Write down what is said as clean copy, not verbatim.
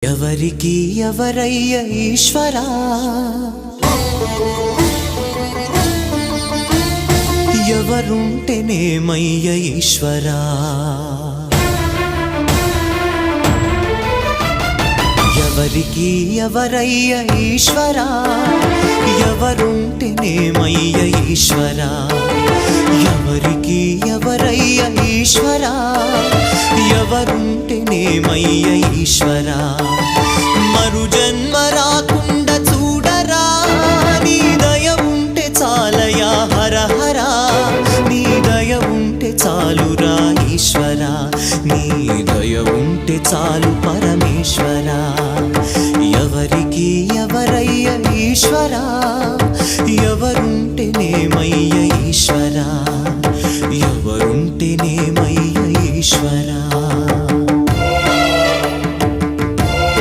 ఎవరికి ఎవరయ్య ఈశ్వరా, ఎవరుంటేనేమయ్య ఈశ్వరా, ఎవరికి ఎవరయ్య ఈశ్వరా, ఎవరుంటేనేమయ్య ఈశ్వరా, ఎవరికి ఎవరయ్య ఈశ్వరా, ఎవరుంటేనేమయ్య ఈశ్వరా. మరు జన్మ రాకుండా చూడరా, నీ దయ ఉంటే చాలయా హర హరా, నీ దయ ఉంటే చాలురా ఈశ్వరా, నీ దయ ఉంటే చాలు పరమేశ్వరా.